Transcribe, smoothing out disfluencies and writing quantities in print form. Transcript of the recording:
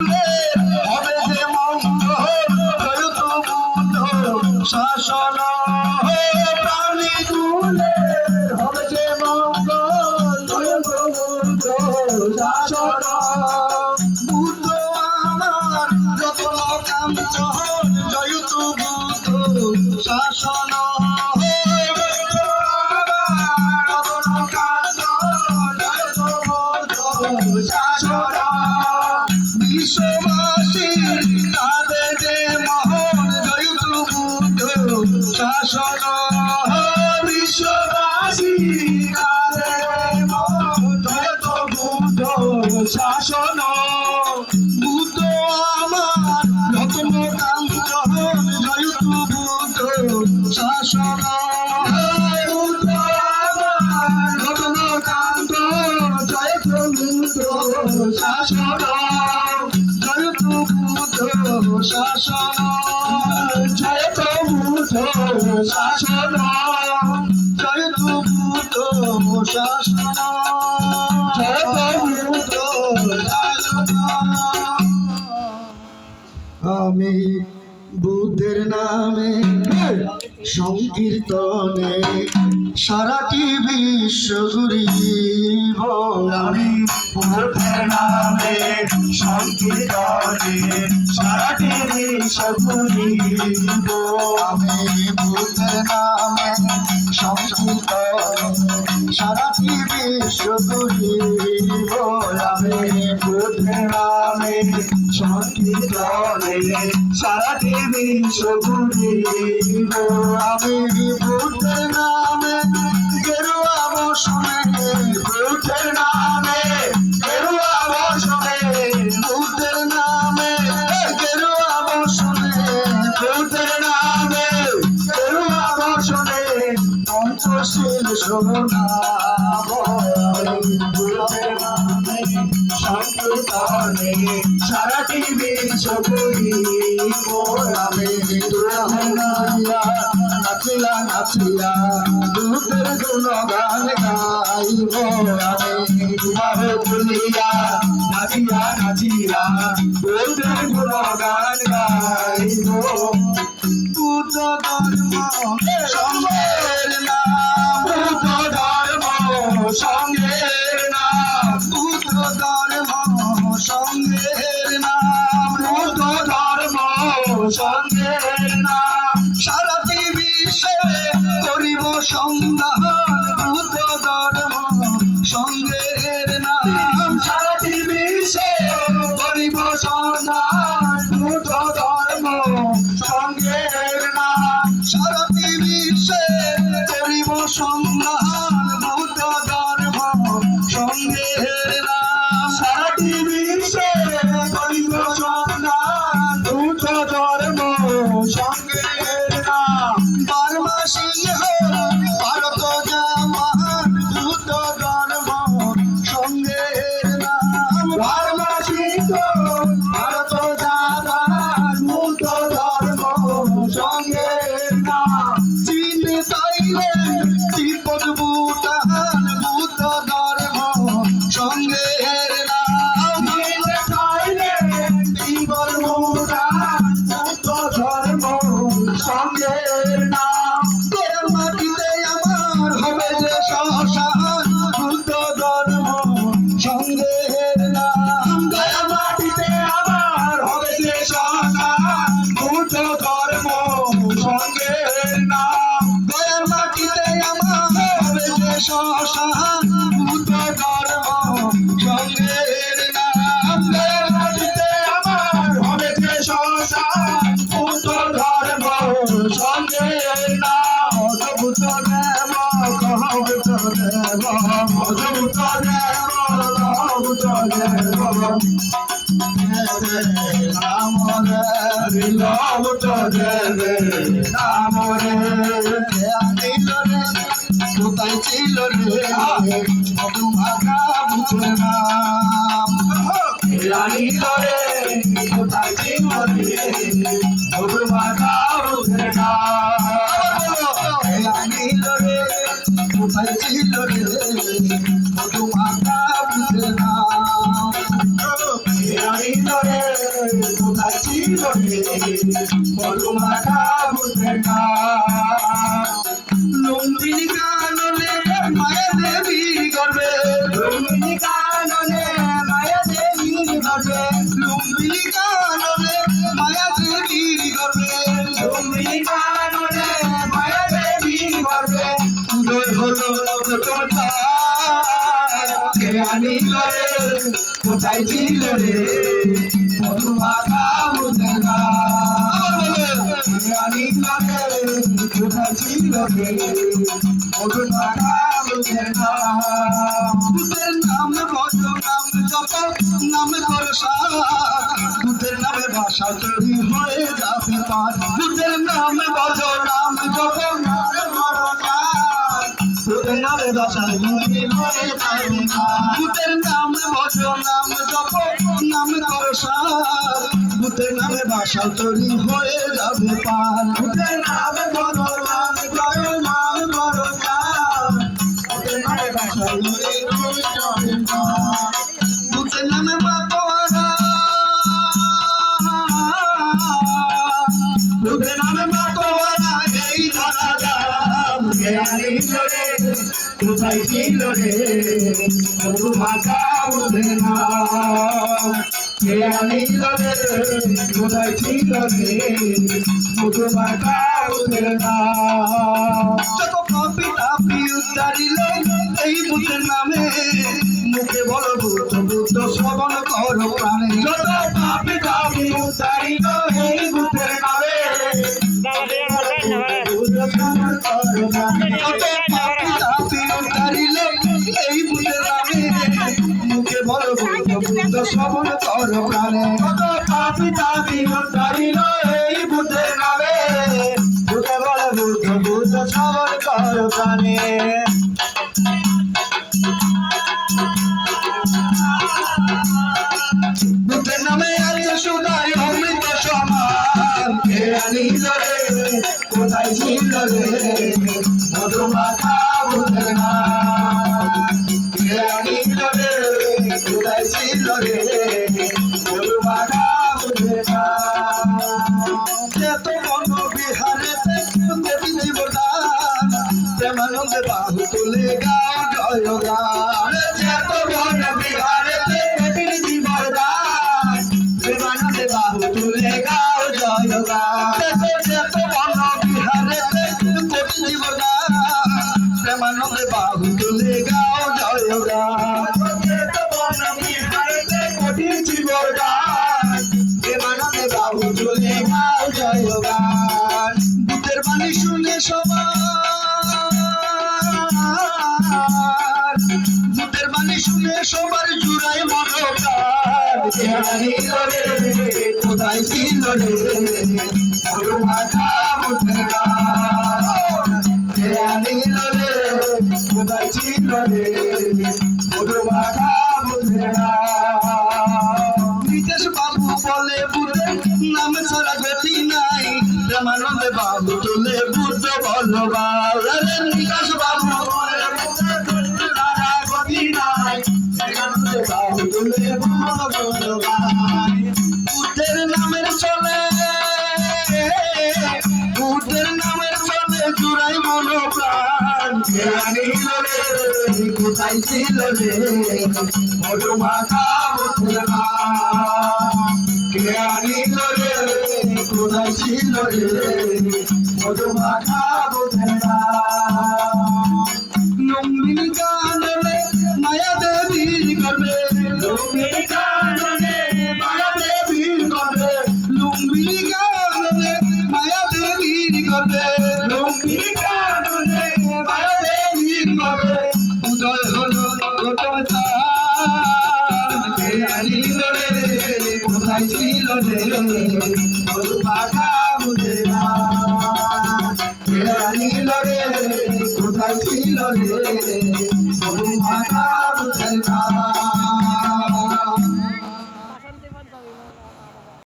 হবে যে মঙ্গল জয়তু বুদ্ধ শাসন প্রাণী তুলে হবে যে মঙ্গল জয়তু বুদ্ধ শাসন বুদ্ধ আমার রত্ন কাঞ্চন জয়তু বুদ্ধ শাসন বিশ্ববাসী তাদের যে মহৎ জয়তু বুদ্ধ শাসন বিশ্ববাসী তাদের মহৎ জয়তু বুদ্ধ শাসন বুদ্ধ আমার রত্ন কাঞ্চন জয়তু বুদ্ধ শাসন বুদ্ধ আমার রত্ন কাঞ্চন জয়তু বুদ্ধ শাসন জয়তু বুদ্ধ শাসন জয়তু বুদ্ধ শাসন জয়তু বুদ্ধ শাসন জয়তু বুদ্ধ শাসন আমি বুদ্ধের নামে সংকীর্তনে সারাটি বিশ্ব ঘুরিব আমি বুদ্ধের নামে সংকীর্তনে সারাটি বিশ্ব ঘুরিব আমি বুদ্ধের নামে সংকীর্তনে সারাটি বিশ্ব ঘুরিব আমি বুদ্ধের নামে সংকীর্তনে সারাটি বিশ্ব ঘুরিব আমি বুদ্ধের নামে গেরুয়া বসনে বুদ্ধের নামে গেরুয়া বসনে বুদ্ধের নামে গেরুয়া বসনে বুদ্ধের নামে গেরুয়া বসনে পঞ্চশীল শোনাব বুদ্ধের নামে সংকীর্তনে সারাটি বিশ্ব ঘুরিব আমি নাচিয়া নাচিয়া বুদ্ধের গুণগান গাইব আমি বাহু তুলিয়া নাচিয়া নাচিয়া বুদ্ধের গুণগান গাইব বুদ্ধ ধর্ম সঙ্গের নাম বুদ্ধ ধর্ম সঙ্গের নাম বুদ্ধ ধর্ম সঙ্গের নাম বুদ্ধ ধর্ম সঙ্গের নাম সারাটি বিশ্বে করিব সন্ধান বুদ্ধ ধর্ম সঙ্গের নাম সারাটি বিশ্বে করিব সন্ধান বুদ্ধ ধর্ম সঙ্গের নাম সারাটি বিশ্বে করিব সন্ধান বুদ্ধ ধর্ম সঙ্গের নাম সারাটি বিশ্বে করিব সন্ধান বুদ্ধ ধর্ম সঙ্গের নাম বারমাসি ভারত জামান বুদ্ধ ধর্ম সঙ্গের নাম বারমাসি ভারত জামান বুদ্ধ ধর্ম সঙ্গের নাম চীন থাইল্যান্ড তিব্বত ভুটান বুদ্ধ ধর্ম সঙ্গের নাম চীন থাইল্যান্ড তিব্বত ভুটান বুদ্ধ ধর্ম সঙ্গের নাম তোর মাটিতে আমার হবে যে শ্মশান বুদ্ধ ধর্ম সঙ্গের নাম তোর মাটিতে আমার হবে যে শ্মশান বুদ্ধ ধর্ম সঙ্গের নাম তোর মাটিতে আমার হবে যে শ্মশান বুদ্ধ ধর্ম সঙ্গের নাম তোর মাটিতে আমার হবে যে শ্মশান বুদ্ধ ধর্ম সঙ্গের নাম অদ্ভুত দেব অদ্ভুত দেব অদ্ভুত দেব অদ্ভুত দেব রাম রে অদ্ভুত দেব রাম রে আনিল রে কোথায় ছিল রে মধুমাখা বুঝে নাম আনিল রে কোথায় ছিল রে মধুমাখা বুঝে নাম আনিল রে কোথায় ছিল রে মধুমাখা বুঝে নাম আনিল রে কোথায় ছিল রে মধু মাখা বুঝে না লুম্বিনী কাননে মায়া দেবীর গর্বে লুম্বিনী কাননে মায়া দেবীর গর্বে লুম্বিনী কাননে মায়া দেবীর গর্বে লুম্বিনী কাননে মায়া দেবীর গর্বে উদয় হলো কথা কে আনিল রে কোথায় ছিল রে মধু মাখা বুঝে না কে আনিল রে কোথায় ছিল রে মধু মাখা বুঝে না বুদ্ধের নাম ভজ নাম জপ নাম করসা বুদ্ধের নামে ভাষা তৈরি হয়ে যাবে পার বুদ্ধের নাম ভজ নাম জপ নাম করসা বুদ্ধের নামে ভাষা তৈরি হয়ে যাবে বুদ্ধের নাম ভজ নাম জপ নাম করসা বুদ্ধের নামে ভাষা তৈরি হয়ে যাবে পার বুদ্ধের নামে ভজ নাম জপ নাম করসা বুদ্ধের নামে ভাষা তৈরি হয়ে যাবে পার বুদ্ধের নামে মাতোয়ারা বুদ্ধের নামে মাতোয়ারা এই ধরা দাম কে আনিল রে কোথায় ছিল রে মধু মাখা বুঝে না কে আনিল রে কোথায় ছিল রে মধু মাখা বুঝে না যত পাপি তাপি উদ্ধারিল এই বুদ্ধের নামে মুখে বলো বুদ্ধ বুদ্ধ শ্রবণ করো প্রাণে যত পাপি তাপি উদ্ধারিল এই বুদ্ধের নামে এই বুদ্ধের নামে মুখে বলো বুদ্ধ বুদ্ধ শ্রবণ করো প্রাণে যত পাপি তাপি উদ্ধারিল এই বুদ্ধের নামে মুখে বলো বুদ্ধ বুদ্ধ শ্রবণ করো প্রাণে বুদ্ধের নামে আছে সুদাই অমৃত সমান কে আনিল রে কোথায় ছিল রে মধু মাখা বুঝে না কে আনিল রে কোথায় ছিল রে মধু মাখা বুঝে না এত বন বিহারেতে দেবী জীবদান প্রেমানন্দে বাহু তুলে গাও জয় গান এত বন বিহারেতে দেবী জীবদান প্রেমানন্দে বাহু তুলে গাও জয় গান এত বন বিহারেতে দেবী জীবদান প্রেমানন্দে বাহু তুলে গাও জয় গান এত বন বিহারেতে দেবী জীবদান প্রেমানন্দে বাহু তুলে গাও জয় গান বুদ্ধের বাণী শুনে সবার বুদ্ধের বাণী শুনে সবার জুড়াই মনোপ্রাণ কে আনিল রে কোথায় ছিল রে মধু মাখা বুঝে না কে আনিল রে কোথায় ছিল রে মধু মাখা বুঝে না নিতেশ বাবু বলে বুদ্ধের নাম ছাড়া গতি নাই প্রেমানন্দে বাবু তুলে বুদ্ধ বলবাল নিতেশ বাবু বলে বুদ্ধের ছাড়া গতি নাই প্রেমানন্দে বাবু তুলে বুদ্ধ বলবাল বুদ্ধের নামের চলে বুদ্ধের নামের চলে জুড়াই মনোপ্রাণ কে আনিল রে কোথায় ছিল রে মধু মাখা বুঝে না কে আনিল রে কোথায় ছিল রে মধু মাখা বুঝে না লুম্বিনী কাননে মায়া দেবীর গর্বে লুম্বিনী কাননে মায়া দেবীর গর্বে লুম্বিনী কাননে মায়া দেবীর গর্বে লুম্বিনী কাননে মায়া দেবীর গর্বে উদয় হলো ঘটনা কে আনিল রে কোথায় ছিল রে মধু মাখা বুঝে না কে আনিল রে কোথায় ছিল রে মধু মাখা